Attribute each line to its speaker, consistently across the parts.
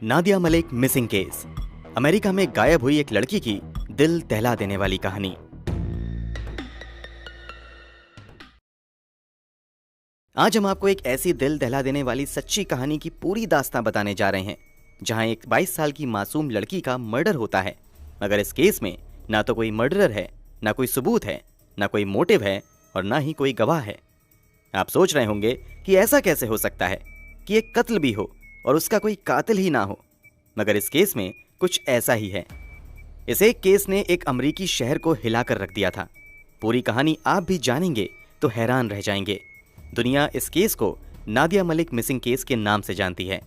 Speaker 1: Nadia Malik missing case. America में गायब हुई एक लड़की की दिल दहला देने वाली कहानी। आज हम आपको एक ऐसी दिल दहला देने वाली सच्ची कहानी की पूरी दास्तां बताने जा रहे हैं, जहां एक 22 साल की मासूम लड़की का मर्डर होता है। मगर इस केस में ना तो कोई मर्डरर है, ना कोई सबूत है, ना कोई मोटिव है और ना ही कोई गवाह है। आप सोच रहे होंगे कि ऐसा कैसे हो सकता है कि एक कत्ल भी हो और उसका कोई कातिल ही ना हो। मगर इस केस में कुछ ऐसा ही है। इस एक केस ने एक अमरीकी शहर को हिलाकर रख दिया था। पूरी कहानी आप भी जानेंगे तो हैरान रह जाएंगे। दुनिया इस केस को नादिया मलिक मिसिंग केस के नाम से जानती है।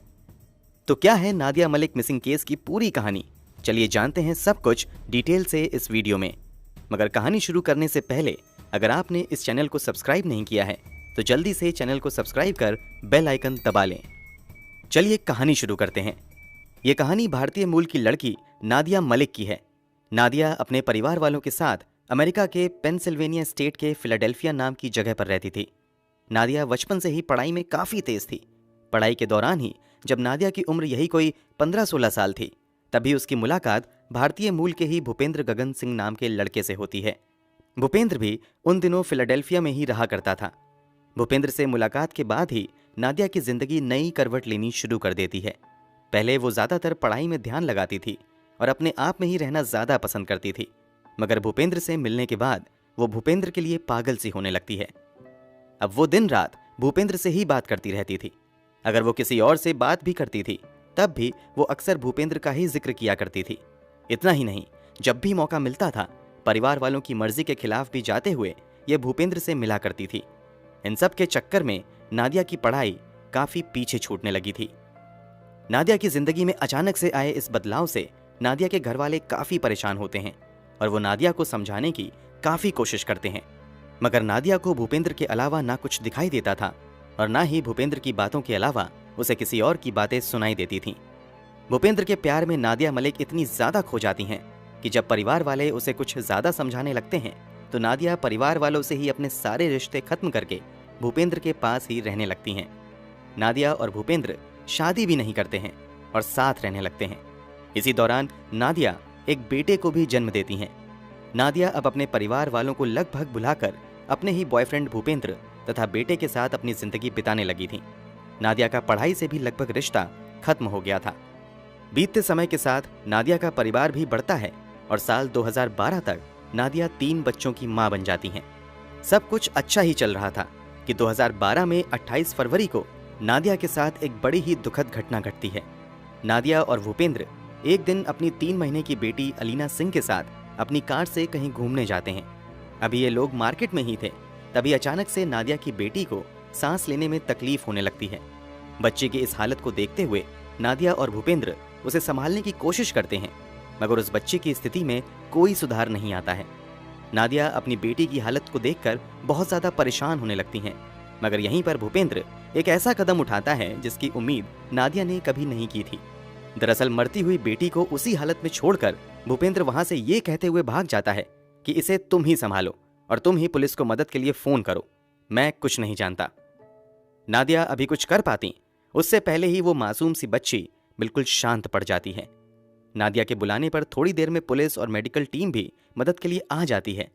Speaker 1: तो क्या है नादिया मलिक मिसिंग केस की पूरी कहानी? चलिए जानते हैं सब कुछ डिटेल से इस वीडियो में। मगर कहानी शुरू करने से पहले अगर आपने इस चैनल को सब्सक्राइब नहीं किया है तो जल्दी से चैनल को सब्सक्राइब कर बेल आइकन दबा लें। चलिए कहानी शुरू करते हैं। ये कहानी भारतीय मूल की लड़की नादिया मलिक की है। नादिया अपने परिवार वालों के साथ अमेरिका के पेंसिल्वेनिया स्टेट के फिलाडेल्फिया नाम की जगह पर रहती थी। नादिया बचपन से ही पढ़ाई में काफ़ी तेज थी। पढ़ाई के दौरान ही जब नादिया की उम्र यही कोई 15-16 साल थी, तभी उसकी मुलाकात भारतीय मूल के ही भूपेंद्र गगन सिंह नाम के लड़के से होती है। भूपेंद्र भी उन दिनों फिलाडेल्फिया में ही रहा करता था। भूपेंद्र से मुलाकात के बाद ही नादिया की जिंदगी नई करवट लेनी शुरू कर देती है। पहले वो ज़्यादातर पढ़ाई में ध्यान लगाती थी और अपने आप में ही रहना ज़्यादा पसंद करती थी। मगर भूपेंद्र से मिलने के बाद वो भूपेंद्र के लिए पागल सी होने लगती है। अब वो दिन रात भूपेंद्र से ही बात करती रहती थी। अगर वो किसी और से बात भी करती थी तब भी वो अक्सर भूपेंद्र का ही जिक्र किया करती थी। इतना ही नहीं, जब भी मौका मिलता था परिवार वालों की मर्जी के खिलाफ भी जाते हुए ये भूपेंद्र से मिला करती थी। इन सब के चक्कर में नादिया की पढ़ाई काफ़ी पीछे छूटने लगी थी। नादिया की जिंदगी में अचानक से आए इस बदलाव से नादिया के घर वाले काफ़ी परेशान होते हैं और वो नादिया को समझाने की काफ़ी कोशिश करते हैं। मगर नादिया को भूपेंद्र के अलावा ना कुछ दिखाई देता था और ना ही भूपेंद्र की बातों के अलावा उसे किसी और की बातें सुनाई देती थीं। भूपेंद्र के प्यार में नादिया मलिक इतनी ज़्यादा खो जाती हैं कि जब परिवार वाले उसे कुछ ज़्यादा समझाने लगते हैं तो नादिया परिवार वालों से ही अपने सारे रिश्ते खत्म करके भूपेंद्र के पास ही रहने लगती हैं। नादिया और भूपेंद्र शादी भी नहीं करते हैं और साथ रहने लगते हैं। इसी दौरान नादिया एक बेटे को भी जन्म देती हैं। नादिया अब अपने परिवार वालों को लगभग भुलाकर अपने ही बॉयफ्रेंड भूपेंद्र तथा बेटे के साथ अपनी जिंदगी बिताने लगी थी। नादिया का पढ़ाई से भी लगभग रिश्ता खत्म हो गया था। बीतते समय के साथ नादिया का परिवार भी बढ़ता है और साल 2012 तक नादिया 3 बच्चों की मां बन जाती हैं। सब कुछ अच्छा ही चल रहा था कि 2012 में 28 फरवरी को नादिया के साथ एक बड़ी ही दुखद घटना घटती है। नादिया और भूपेंद्र एक दिन अपनी 3 महीने की बेटी अलीना सिंह के साथ अपनी कार से कहीं घूमने जाते हैं। अभी ये लोग मार्केट में ही थे, तभी अचानक से नादिया की बेटी को सांस लेने में तकलीफ होने लगती है। बच्चे की इस हालत को देखते हुए नादिया और भूपेंद्र उसे संभालने की कोशिश करते हैं, मगर उस बच्चे की स्थिति में कोई सुधार नहीं आता है। नादिया अपनी बेटी की हालत को देखकर बहुत ज़्यादा परेशान होने लगती हैं। मगर यहीं पर भूपेंद्र एक ऐसा कदम उठाता है जिसकी उम्मीद नादिया ने कभी नहीं की थी। दरअसल मरती हुई बेटी को उसी हालत में छोड़कर भूपेंद्र वहां से ये कहते हुए भाग जाता है कि इसे तुम ही संभालो और तुम ही पुलिस को मदद के लिए फोन करो, मैं कुछ नहीं जानता। नादिया अभी कुछ कर पाती उससे पहले ही वो मासूम सी बच्ची बिल्कुल शांत पड़ जाती है। नादिया के बुलाने पर थोड़ी देर में पुलिस और मेडिकल टीम भी मदद के लिए आ जाती है,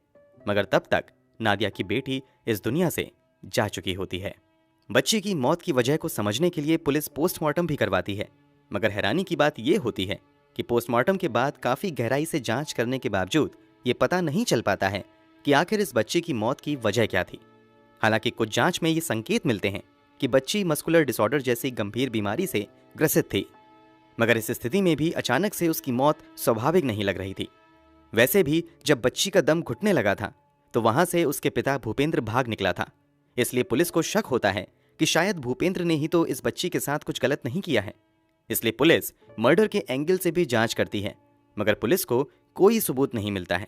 Speaker 1: मगर तब तक नादिया की बेटी इस दुनिया से जा चुकी होती है। बच्ची की मौत की वजह को समझने के लिए पुलिस पोस्टमार्टम भी करवाती है, मगर हैरानी की बात यह होती है कि पोस्टमार्टम के बाद काफ़ी गहराई से जांच करने के बावजूद ये पता नहीं चल पाता है कि आखिर इस बच्चे की मौत की वजह क्या थी। हालांकि कुछ जांच में ये संकेत मिलते हैं कि बच्ची मस्कुलर डिसऑर्डर जैसी गंभीर बीमारी से ग्रसित थी, मगर इस स्थिति में भी अचानक से उसकी मौत स्वाभाविक नहीं लग रही थी। वैसे भी जब बच्ची का दम घुटने लगा था तो वहां से उसके पिता भूपेंद्र भाग निकला था, इसलिए पुलिस को शक होता है कि शायद भूपेंद्र ने ही तो इस बच्ची के साथ कुछ गलत नहीं किया है। इसलिए पुलिस मर्डर के एंगल से भी जांच करती है, मगर पुलिस को कोई सबूत नहीं मिलता है।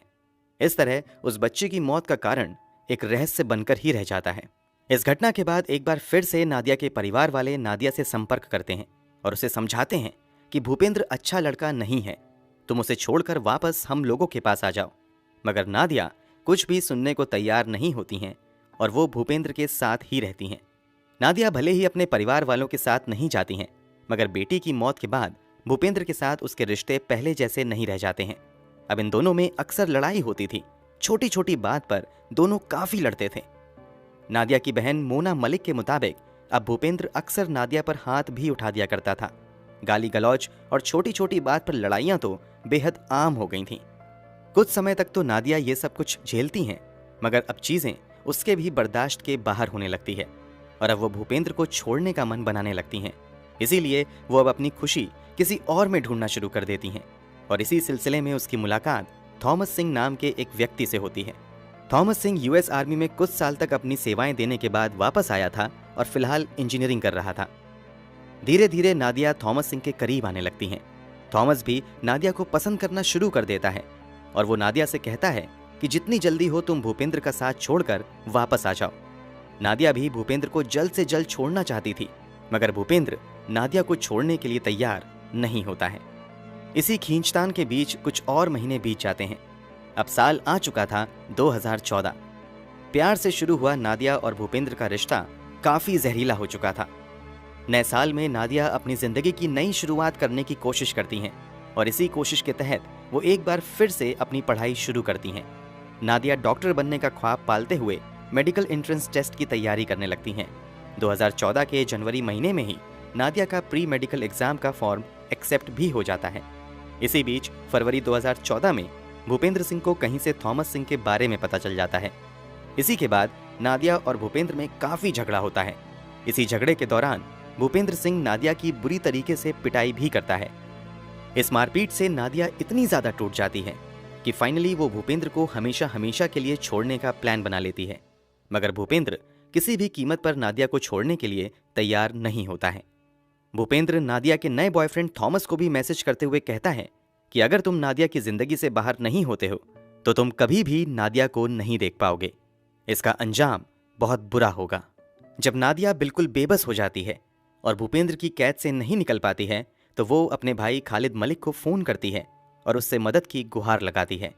Speaker 1: इस तरह उस बच्ची की मौत का कारण एक रहस्य बनकर ही रह जाता है। इस घटना के बाद एक बार फिर से नादिया के परिवार वाले नादिया से संपर्क करते हैं और उसे समझाते हैं कि भूपेंद्र अच्छा लड़का नहीं है, तुम उसे छोड़कर वापस हम लोगों के पास आ जाओ। मगर नादिया कुछ भी सुनने को तैयार नहीं होती हैं और वो भूपेंद्र के साथ ही रहती हैं। नादिया भले ही अपने परिवार वालों के साथ नहीं जाती हैं, मगर बेटी की मौत के बाद भूपेंद्र के साथ उसके रिश्ते पहले जैसे नहीं रह जाते हैं। अब इन दोनों में अक्सर लड़ाई होती थी। छोटी छोटी बात पर दोनों काफी लड़ते थे। नादिया की बहन मोना मलिक के मुताबिक अब भूपेंद्र अक्सर नादिया पर हाथ भी उठा दिया करता था। गाली गलौज और छोटी छोटी बात पर लड़ाइयां तो बेहद आम हो गई थीं। कुछ समय तक तो नादिया ये सब कुछ झेलती हैं, मगर अब चीजें उसके भी बर्दाश्त के बाहर होने लगती है और अब वो भूपेंद्र को छोड़ने का मन बनाने लगती हैं। इसीलिए वो अब अपनी खुशी किसी और में ढूंढना शुरू कर देती हैं और इसी सिलसिले में उसकी मुलाकात थॉमस सिंह नाम के एक व्यक्ति से होती है। थॉमस सिंह यूएस आर्मी में कुछ साल तक अपनी सेवाएं देने के बाद वापस आया था और फिलहाल इंजीनियरिंग कर रहा था। धीरे धीरे नादिया थॉमस सिंह के करीब आने लगती हैं। थॉमस भी नादिया को पसंद करना शुरू कर देता है और वो नादिया से कहता है कि जितनी जल्दी हो तुम भूपेंद्र का साथ छोड़कर वापस आ जाओ। नादिया भी भूपेंद्र को जल्द से जल्द छोड़ना चाहती थी, मगर भूपेंद्र नादिया को छोड़ने के लिए तैयार नहीं होता है। इसी खींचतान के बीच कुछ और महीने बीत जाते हैं। अब साल आ चुका था 2014। प्यार से शुरू हुआ नादिया और भूपेंद्र का रिश्ता काफी जहरीला हो चुका था। नए साल में नादिया अपनी जिंदगी की नई शुरुआत करने की कोशिश करती हैं और इसी कोशिश के तहत वो एक बार फिर से अपनी पढ़ाई शुरू करती हैं। नादिया डॉक्टर बनने का ख्वाब पालते हुए मेडिकल एंट्रेंस टेस्ट की तैयारी करने लगती हैं। 2014 के जनवरी महीने में ही नादिया का प्री मेडिकल एग्जाम का फॉर्म एक्सेप्ट भी हो जाता है। इसी बीच फरवरी 2014 में भूपेंद्र सिंह को कहीं से थॉमस सिंह के बारे में पता चल जाता है। इसी के बाद नादिया और भूपेंद्र में काफी झगड़ा होता है। इसी झगड़े के दौरान भूपेंद्र सिंह नादिया की बुरी तरीके से पिटाई भी करता है। इस मारपीट से नादिया इतनी ज्यादा टूट जाती है कि फाइनली वो भूपेंद्र को हमेशा हमेशा के लिए छोड़ने का प्लान बना लेती है, मगर भूपेंद्र किसी भी कीमत पर नादिया को छोड़ने के लिए तैयार नहीं होता है। भूपेंद्र नादिया के नए बॉयफ्रेंड थॉमस को भी मैसेज करते हुए कहता है कि अगर तुम नादिया की जिंदगी से बाहर नहीं होते हो तो तुम कभी भी नादिया को नहीं देख पाओगे। इसका अंजाम बहुत बुरा होगा। जब नादिया बिल्कुल बेबस हो जाती है और भूपेंद्र की कैद से नहीं निकल पाती है तो वो अपने भाई खालिद मलिक को फोन करती है और उससे मदद की गुहार लगाती है।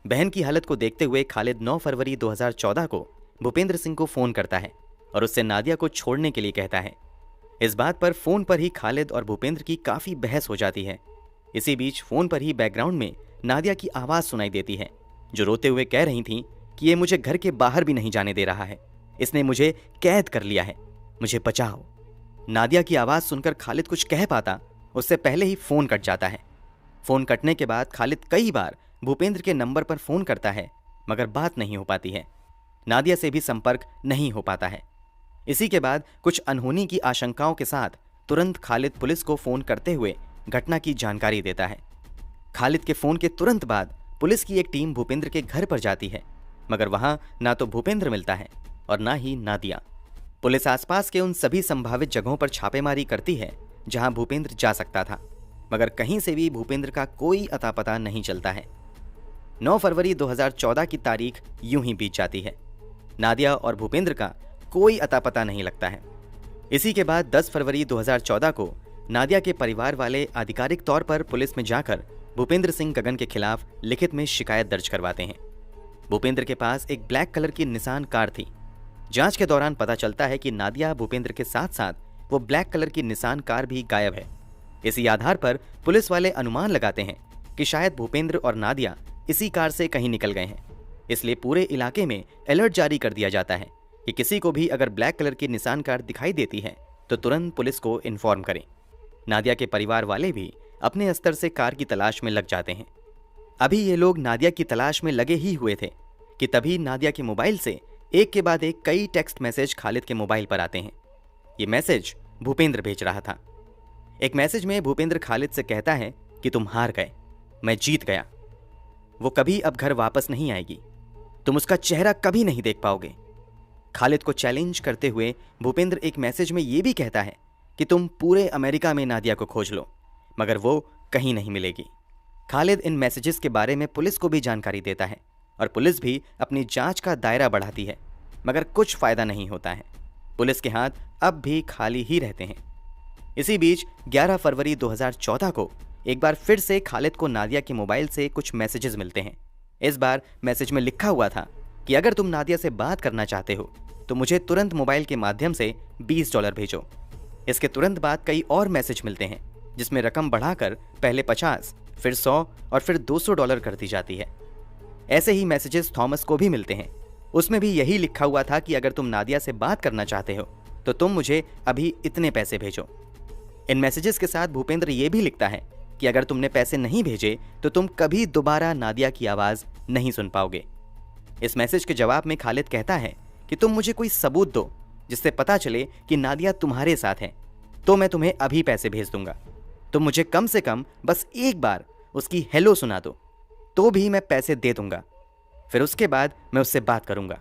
Speaker 1: बहन की हालत को देखते हुए खालिद 9 फरवरी 2014 को भूपेंद्र सिंह को फोन करता है और उससे नादिया को छोड़ने के लिए कहता है। इस बात पर फोन पर ही खालिद और भूपेंद्र की काफी बहस हो जाती है। इसी बीच फोन पर ही बैकग्राउंड में नादिया की आवाज सुनाई देती है, जो रोते हुए कह रही थी कि ये मुझे घर के बाहर भी नहीं जाने दे रहा है, इसने मुझे कैद कर लिया है, मुझे बचाओ। नादिया की आवाज सुनकर खालिद कुछ कह पाता उससे पहले ही फोन कट जाता है। फोन कटने के बाद खालिद कई बार भूपेंद्र के नंबर पर फोन करता है, मगर बात नहीं हो पाती है। नादिया से भी संपर्क नहीं हो पाता है। इसी के बाद कुछ अनहोनी की आशंकाओं के साथ तुरंत खालिद पुलिस को फोन करते हुए घटना की जानकारी देता है। खालिद के फोन के तुरंत बाद पुलिस की एक टीम भूपेंद्र के घर पर जाती है, मगर वहां ना तो भूपेंद्र मिलता है और ना ही नादिया। पुलिस आसपास के उन सभी संभावित जगहों पर छापेमारी करती है जहां भूपेंद्र जा सकता था, मगर कहीं से भी भूपेंद्र का कोई अता पता नहीं चलता है। 9 फरवरी 2014 की तारीख यूं ही बीत जाती है। नादिया और भूपेंद्र का कोई अता पता नहीं लगता है। इसी के बाद 10 फरवरी 2014 को नादिया के परिवार वाले आधिकारिक तौर पर पुलिस में जाकर भूपेंद्र सिंह गगन के खिलाफ लिखित में शिकायत दर्ज करवाते हैं। भूपेंद्र के पास एक ब्लैक कलर की निसान कार थी। जांच के दौरान पता चलता है कि नादिया भूपेंद्र के साथ साथ वो ब्लैक कलर की निसान कार भी गायब है। इसी आधार पर पुलिस वाले अनुमान लगाते हैं कि शायद भूपेंद्र और नादिया इसी कार से कहीं निकल गए हैं। इसलिए पूरे इलाके में अलर्ट जारी कर दिया जाता है कि किसी को भी अगर ब्लैक कलर की निसान कार दिखाई देती है तो तुरंत पुलिस को इन्फॉर्म करें। नादिया के परिवार वाले भी अपने स्तर से कार की तलाश में लग जाते हैं। अभी ये लोग नादिया की तलाश में लगे ही हुए थे कि तभी नादिया के मोबाइल से एक के बाद एक कई टेक्स्ट मैसेज खालिद के मोबाइल पर आते हैं। ये मैसेज भूपेंद्र भेज रहा था। एक मैसेज में भूपेंद्र खालिद से कहता है कि तुम हार गए, मैं जीत गया, वो कभी अब घर वापस नहीं आएगी, तुम उसका चेहरा कभी नहीं देख पाओगे। खालिद को चैलेंज करते हुए भूपेंद्र एक मैसेज में ये भी कहता है कि तुम पूरे अमेरिका में नादिया को खोज लो, मगर वो कहीं नहीं मिलेगी। खालिद इन मैसेजेस के बारे में पुलिस को भी जानकारी देता है और पुलिस भी अपनी जांच का दायरा बढ़ाती है, मगर कुछ फायदा नहीं होता है। पुलिस के हाथ अब भी खाली ही रहते हैं। इसी बीच 11 फरवरी 2014 को एक बार फिर से खालिद को नादिया के मोबाइल से कुछ मैसेजेस मिलते हैं। इस बार मैसेज में लिखा हुआ था कि अगर तुम नादिया से बात करना चाहते हो तो मुझे तुरंत मोबाइल के माध्यम से $20 भेजो। इसके तुरंत बाद कई और मैसेज मिलते हैं जिसमें रकम बढ़ाकर पहले 50, फिर 100 और फिर $200 कर दी जाती है। ऐसे ही मैसेजेस थॉमस को भी मिलते हैं। उसमें भी यही लिखा हुआ था कि अगर तुम नादिया से बात करना चाहते हो तो तुम मुझे अभी इतने पैसे भेजो। इन मैसेजेस के साथ भूपेंद्र ये भी लिखता है कि अगर तुमने पैसे नहीं भेजे तो तुम कभी दोबारा नादिया की आवाज नहीं सुन पाओगे। इस मैसेज के जवाब में खालिद कहता है कि तुम मुझे कोई सबूत दो जिससे पता चले कि नादिया तुम्हारे साथ है, तो मैं तुम्हें अभी पैसे भेज दूंगा। तुम मुझे कम से कम बस एक बार उसकी हेलो सुना दो, तो भी मैं पैसे दे दूंगा। फिर उसके बाद मैं उससे बात करूंगा।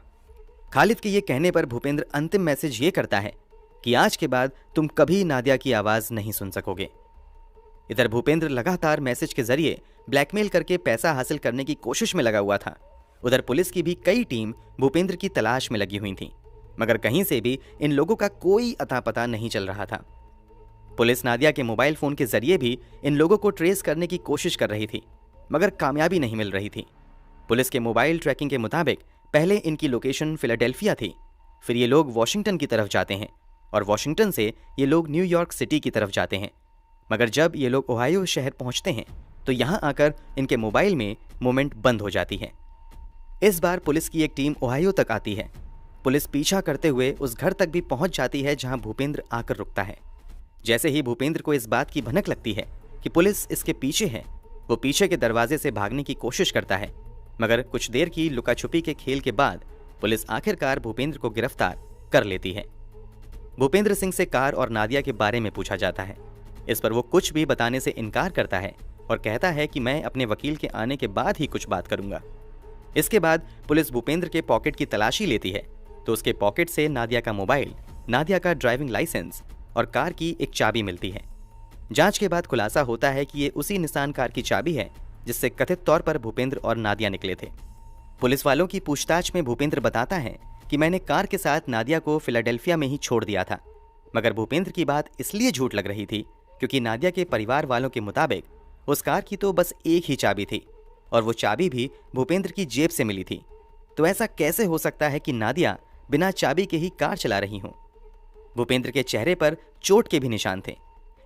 Speaker 1: खालिद के ये कहने पर भूपेंद्र अंतिम मैसेज ये करता है कि आज के बाद तुम कभी नादिया की आवाज नहीं सुन सकोगे। इधर भूपेंद्र लगातार मैसेज के जरिए ब्लैकमेल करके पैसा हासिल करने की कोशिश में लगा हुआ था। उधर पुलिस की भी कई टीम भूपेंद्र की तलाश में लगी हुई थी, मगर कहीं से भी इन लोगों का कोई अता पता नहीं चल रहा था। पुलिस नादिया के मोबाइल फोन के जरिए भी इन लोगों को ट्रेस करने की कोशिश कर रही थी, मगर कामयाबी नहीं मिल रही थी। पुलिस के मोबाइल ट्रैकिंग के मुताबिक पहले इनकी लोकेशन फिलाडेल्फिया थी, फिर ये लोग वॉशिंगटन की तरफ जाते हैं और वॉशिंगटन से ये लोग न्यूयॉर्क सिटी की तरफ जाते हैं। मगर जब ये लोग ओहायो शहर पहुंचते हैं तो यहाँ आकर इनके मोबाइल में मूवमेंट बंद हो जाती है। इस बार पुलिस की एक टीम ओहायो तक आती है। पुलिस पीछा करते हुए उस घर तक भी पहुंच जाती है जहां भूपेंद्र आकर रुकता है। जैसे ही भूपेंद्र को इस बात की भनक लगती है कि पुलिस इसके पीछे है, वो पीछे के दरवाजे से भागने की कोशिश करता है, मगर कुछ देर की लुका छुपी के खेल के बाद पुलिस आखिरकार भूपेंद्र को गिरफ्तार कर लेती है। भूपेंद्र सिंह से कार और नादिया के बारे में पूछा जाता है। इस पर वो कुछ भी बताने से इनकार करता है और कहता है कि मैं अपने वकील के आने के बाद ही कुछ बात करूंगा। इसके बाद पुलिस भूपेंद्र के पॉकेट की तलाशी लेती है तो उसके पॉकेट से नादिया का मोबाइल, नादिया का ड्राइविंग लाइसेंस और कार की एक चाबी मिलती है। जांच के बाद खुलासा होता है कि ये उसी निसान कार की चाबी है जिससे कथित तौर पर भूपेंद्र और नादिया निकले थे। पुलिस वालों की पूछताछ में भूपेंद्र बताता है कि मैंने कार के साथ नादिया को फिलाडेल्फिया में ही छोड़ दिया था, मगर भूपेंद्र की बात इसलिए झूठ लग रही थी क्योंकि नादिया के परिवार वालों के मुताबिक उस कार की तो बस एक ही चाबी थी और वो चाबी भी भूपेंद्र की जेब से मिली थी। तो ऐसा कैसे हो सकता है कि नादिया बिना चाबी के ही कार चला रही हो? भूपेंद्र के चेहरे पर चोट के भी निशान थे।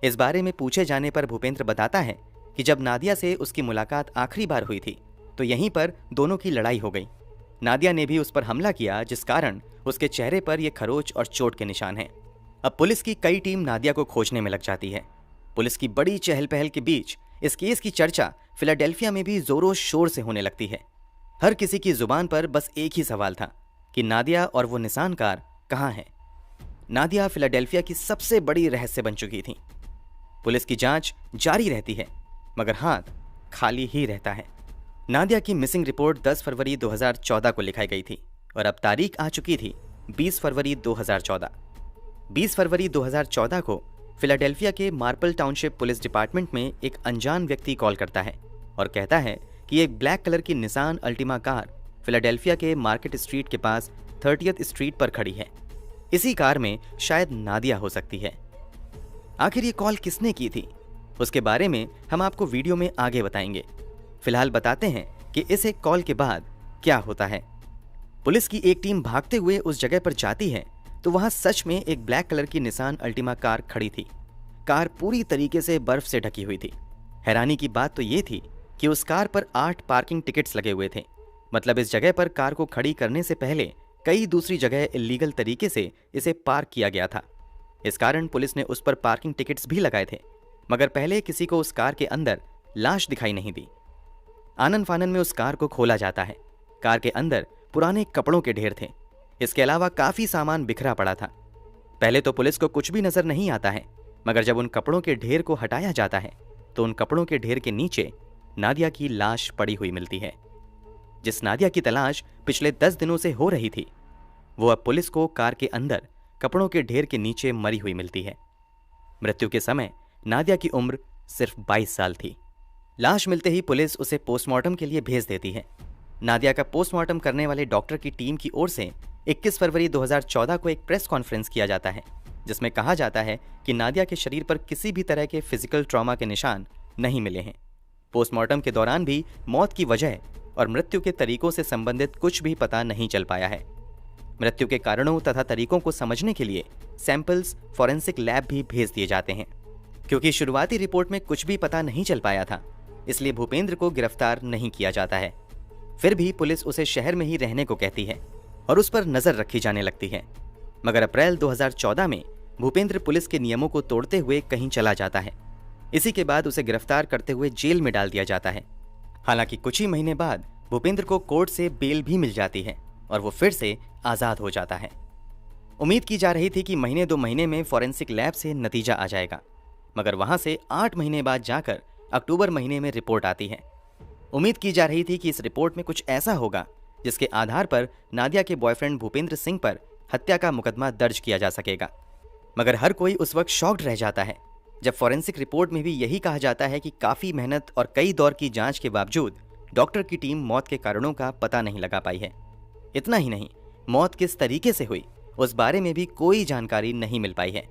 Speaker 1: इस बारे में पूछे जाने पर भूपेंद्र बताता है कि जब नादिया से उसकी मुलाकात आखिरी बार हुई थी तो यहीं पर दोनों की लड़ाई हो गई। नादिया ने भी उस पर हमला किया, जिस कारण उसके चेहरे पर यह खरोच और चोट के निशान हैं। अब पुलिस की कई टीम नादिया को खोजने में लग जाती है। पुलिस की बड़ी चहल पहल के बीच इस केस की चर्चा फिलाडेल्फिया में भी जोरों शोर से होने लगती है। हर किसी की जुबान पर बस एक ही सवाल था कि नादिया और वो निसान कार कहाँ है। नादिया फिलाडेल्फिया की सबसे बड़ी रहस्य बन चुकी थी। पुलिस की जांच जारी रहती है, मगर हाथ खाली ही रहता है। नादिया की मिसिंग रिपोर्ट 10 फरवरी 2014 को लिखाई गई थी और अब तारीख आ चुकी थी 20 फरवरी 2014। 20 फरवरी 2014 को फिलाडेल्फिया के मार्पल टाउनशिप पुलिस डिपार्टमेंट में एक अनजान व्यक्ति कॉल करता है और कहता है कि एक ब्लैक कलर की निसान अल्टिमा कार फिलाडेल्फिया के मार्केट स्ट्रीट के पास 30th स्ट्रीट पर खड़ी है। इसी कार में शायद नादिया हो सकती है। आखिर ये कॉल किसने की थी, उसके बारे में हम आपको वीडियो में आगे बताएंगे। फिलहाल बताते हैं कि इस एक कॉल के बाद क्या होता है। पुलिस की एक टीम भागते हुए उस जगह पर जाती है तो वहां सच में एक ब्लैक कलर की निसान अल्टिमा कार खड़ी थी। कार पूरी तरीके से बर्फ से ढकी हुई थी। हैरानी की बात तो ये थी कि उस कार पर 8 पार्किंग टिकट्स लगे हुए थे। मतलब इस जगह पर कार को खड़ी करने से पहले कई दूसरी जगह इल्लीगल तरीके से इसे पार्क किया गया था। इस कारण पुलिस ने उस पर पार्किंग टिकट्स भी लगाए थे, मगर पहले किसी को उस कार के अंदर लाश दिखाई नहीं दी। आनन फानन में उस कार को खोला जाता है। कार के अंदर पुराने कपड़ों के ढेर थे। इसके अलावा काफी सामान बिखरा पड़ा था। पहले तो पुलिस को कुछ भी नजर नहीं आता है, मगर जब उन कपड़ों के ढेर को हटाया जाता है तो उन कपड़ों के ढेर के नीचे नादिया की लाश पड़ी हुई मिलती है। जिस नादिया की तलाश पिछले 10 दिनों से हो रही थी, वो अब पुलिस को कार के अंदर कपड़ों के ढेर के नीचे मरी हुई मिलती है। मृत्यु के समय नादिया की उम्र सिर्फ 22 साल थी। लाश मिलते ही पुलिस उसे पोस्टमार्टम के लिए भेज देती है। नादिया का पोस्टमार्टम करने वाले डॉक्टर की टीम की ओर से 21 फरवरी 2014 को एक प्रेस कॉन्फ्रेंस किया जाता है, जिसमें कहा जाता है कि नादिया के शरीर पर किसी भी तरह के फिजिकल ट्रॉमा के निशान नहीं मिले हैं। पोस्टमार्टम के दौरान भी मौत की वजह और मृत्यु के तरीकों से संबंधित कुछ भी पता नहीं चल पाया है। मृत्यु के कारणों तथा तरीकों को समझने के लिए सैंपल्स फॉरेंसिक लैब भी भेज दिए जाते हैं। क्योंकि शुरुआती रिपोर्ट में कुछ भी पता नहीं चल पाया था, इसलिए भूपेंद्र को गिरफ्तार नहीं किया जाता है। फिर भी पुलिस उसे शहर में ही रहने को कहती है और उस पर नजर रखी जाने लगती है। मगर अप्रैल 2014 में भूपेंद्र पुलिस के नियमों को तोड़ते हुए कहीं चला जाता है। इसी के बाद उसे गिरफ्तार करते हुए जेल में डाल दिया जाता है। हालांकि कुछ ही महीने बाद भूपेंद्र को कोर्ट से बेल भी मिल जाती है और वो फिर से आजाद हो जाता है। उम्मीद की जा रही थी कि महीने 2 महीने में फॉरेंसिक लैब से नतीजा आ जाएगा, मगर वहां से 8 महीने बाद जाकर अक्टूबर महीने में रिपोर्ट आती है। उम्मीद की जा रही थी कि इस रिपोर्ट में कुछ ऐसा होगा जिसके आधार पर नादिया के बॉयफ्रेंड भूपेंद्र सिंह पर हत्या का मुकदमा दर्ज किया जा सकेगा। मगर हर कोई उस वक्त शॉक्ड रह जाता है जब फॉरेंसिक रिपोर्ट में भी यही कहा जाता है कि काफी मेहनत और कई दौर की जांच के बावजूद डॉक्टर की टीम मौत के कारणों का पता नहीं लगा पाई है। इतना ही नहीं, मौत किस तरीके से हुई उस बारे में भी कोई जानकारी नहीं मिल पाई है।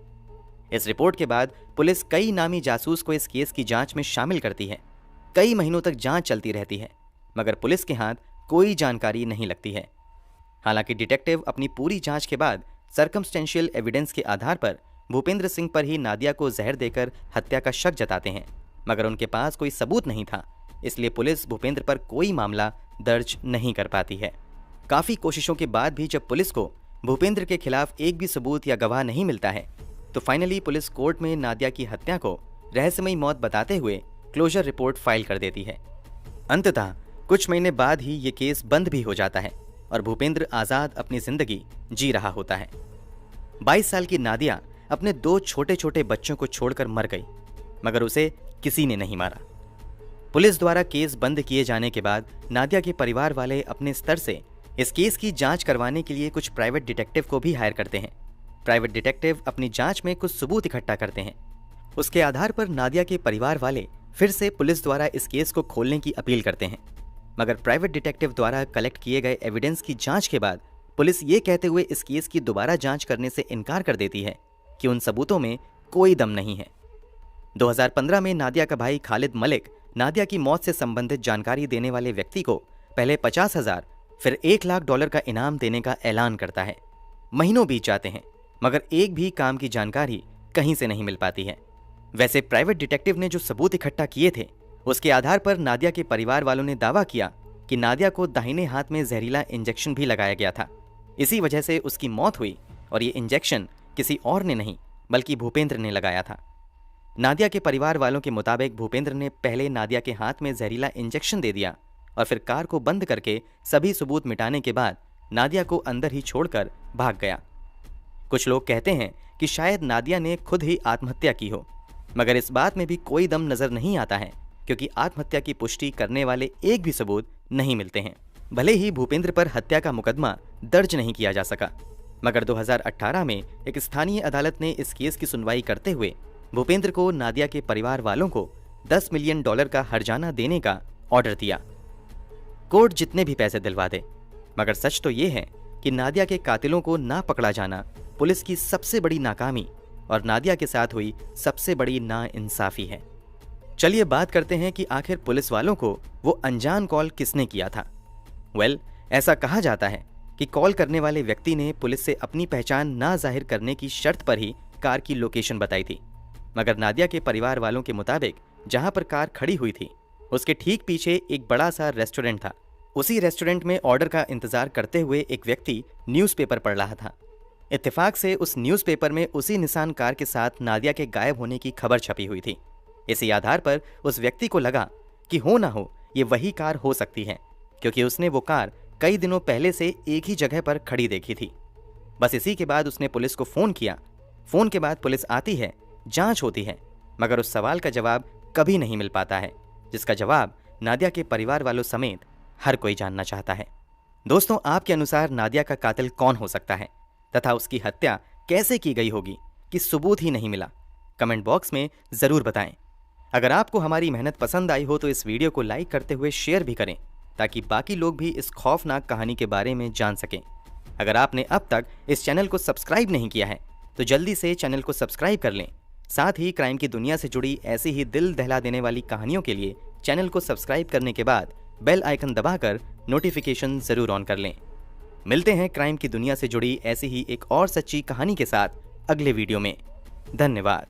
Speaker 1: इस रिपोर्ट के बाद पुलिस कई नामी जासूस को इस केस की जांच में शामिल करती है। कई महीनों तक जांच चलती रहती है, मगर पुलिस के हाथ कोई जानकारी नहीं लगती है। हालांकि डिटेक्टिव अपनी पूरी जांच के बाद सर्कमस्टेंशियल एविडेंस के आधार पर भूपेंद्र सिंह पर ही नादिया को जहर देकर हत्या का शक जताते हैं, मगर उनके पास कोई सबूत नहीं था, इसलिए पुलिस भूपेंद्र पर कोई मामला दर्ज नहीं कर पाती है। काफी कोशिशों के बाद भी जब पुलिस को भूपेंद्र के खिलाफ एक भी सबूत या गवाह नहीं मिलता है, तो फाइनली पुलिस कोर्ट में नादिया की हत्या को रहस्यमयी मौत बताते हुए क्लोजर रिपोर्ट फाइल कर देती है। अंततः कुछ महीने बाद ही ये केस बंद भी हो जाता है और भूपेंद्र आजाद अपनी जिंदगी जी रहा होता है। 22 साल की नादिया अपने 2 छोटे छोटे बच्चों को छोड़कर मर गई, मगर उसे किसी ने नहीं मारा। पुलिस द्वारा केस बंद किए जाने के बाद नादिया के परिवार वाले अपने स्तर से इस केस की जांच करवाने के लिए कुछ प्राइवेट डिटेक्टिव को भी हायर करते हैं। प्राइवेट डिटेक्टिव अपनी जांच में कुछ सबूत इकट्ठा करते हैं। उसके आधार पर नादिया के परिवार वाले फिर से पुलिस द्वारा इस केस को खोलने की अपील करते हैं, मगर प्राइवेट डिटेक्टिव द्वारा कलेक्ट किए गए एविडेंस की जांच के बाद पुलिस ये कहते हुए इस केस की दोबारा जांच करने से इनकार कर देती है कि उन सबूतों में कोई दम नहीं है। 2015 में नादिया का भाई खालिद मलिक नादिया की मौत से संबंधित जानकारी देने वाले व्यक्ति को पहले 50,000 फिर $1 लाख का इनाम देने का ऐलान करता है। महीनों बीत जाते हैं, मगर एक भी काम की जानकारी कहीं से नहीं मिल पाती है। वैसे प्राइवेट डिटेक्टिव ने जो सबूत इकट्ठा किए थे, उसके आधार पर नादिया के परिवार वालों ने दावा किया कि नादिया को दाहिने हाथ में जहरीला इंजेक्शन भी लगाया गया था। इसी वजह से उसकी मौत हुई और ये इंजेक्शन किसी और ने नहीं बल्कि भूपेंद्र ने लगाया था। नादिया के परिवार वालों के मुताबिक भूपेंद्र ने पहले नादिया के हाथ में जहरीला इंजेक्शन दे दिया और फिर कार को बंद करके सभी सबूत मिटाने के बाद नादिया को अंदर ही छोड़कर भाग गया। कुछ लोग कहते हैं कि शायद नादिया ने खुद ही आत्महत्या की हो, मगर इस बात में भी कोई दम नजर नहीं आता है क्योंकि आत्महत्या की पुष्टि करने वाले एक भी सबूत नहीं मिलते हैं। भले ही भूपेंद्र पर हत्या का मुकदमा दर्ज नहीं किया जा सका, मगर 2018 में एक स्थानीय अदालत ने इस केस की सुनवाई करते हुए भूपेंद्र को नादिया के परिवार वालों को $10 मिलियन का हर्जाना देने का ऑर्डर दिया। कोर्ट जितने भी पैसे दिलवा दे, मगर सच तो ये है कि नादिया के कातिलों को ना पकड़ा जाना पुलिस की सबसे बड़ी नाकामी और नादिया के साथ हुई सबसे बड़ी नाइंसाफी है। चलिए बात करते हैं कि आखिर पुलिस वालों को वो अनजान कॉल किसने किया था। ऐसा कहा जाता है कि कॉल करने वाले व्यक्ति ने पुलिस से अपनी पहचान ना जाहिर करने की शर्त पर ही कार की लोकेशन बताई थी, मगर नादिया के परिवार वालों के मुताबिक जहां पर कार खड़ी हुई थी उसके ठीक पीछे एक बड़ा सा रेस्टोरेंट था। उसी रेस्टोरेंट में ऑर्डर का इंतजार करते हुए एक व्यक्ति न्यूज़पेपर पढ़ रहा था। इत्तेफाक से उस न्यूज़पेपर में उसी निसान कार के साथ नादिया के गायब होने की खबर छपी हुई थी। इसी आधार पर उस व्यक्ति को लगा कि हो ना हो ये वही कार हो सकती है, क्योंकि उसने वो कार कई दिनों पहले से एक ही जगह पर खड़ी देखी थी। बस इसी के बाद उसने पुलिस को फोन किया। फोन के बाद पुलिस आती है, जांच होती है, मगर उस सवाल का जवाब कभी नहीं मिल पाता है, जिसका जवाब नादिया के परिवार वालों समेत हर कोई जानना चाहता है। दोस्तों, आपके अनुसार नादिया का कातिल कौन हो सकता है तथा उसकी हत्या कैसे की गई होगी कि सबूत ही नहीं मिला? कमेंट बॉक्स में जरूर बताएं। अगर आपको हमारी मेहनत पसंद आई हो तो इस वीडियो को लाइक करते हुए शेयर भी करें ताकि बाकी लोग भी इस खौफनाक कहानी के बारे में जान सकें। अगर आपने अब तक इस चैनल को सब्सक्राइब नहीं किया है तो जल्दी से चैनल को सब्सक्राइब कर लें। साथ ही क्राइम की दुनिया से जुड़ी ऐसी ही दिल दहला देने वाली कहानियों के लिए चैनल को सब्सक्राइब करने के बाद बेल आइकन दबाकर नोटिफिकेशन जरूर ऑन कर लें। मिलते हैं क्राइम की दुनिया से जुड़ी ऐसी ही एक और सच्ची कहानी के साथ अगले वीडियो में। धन्यवाद।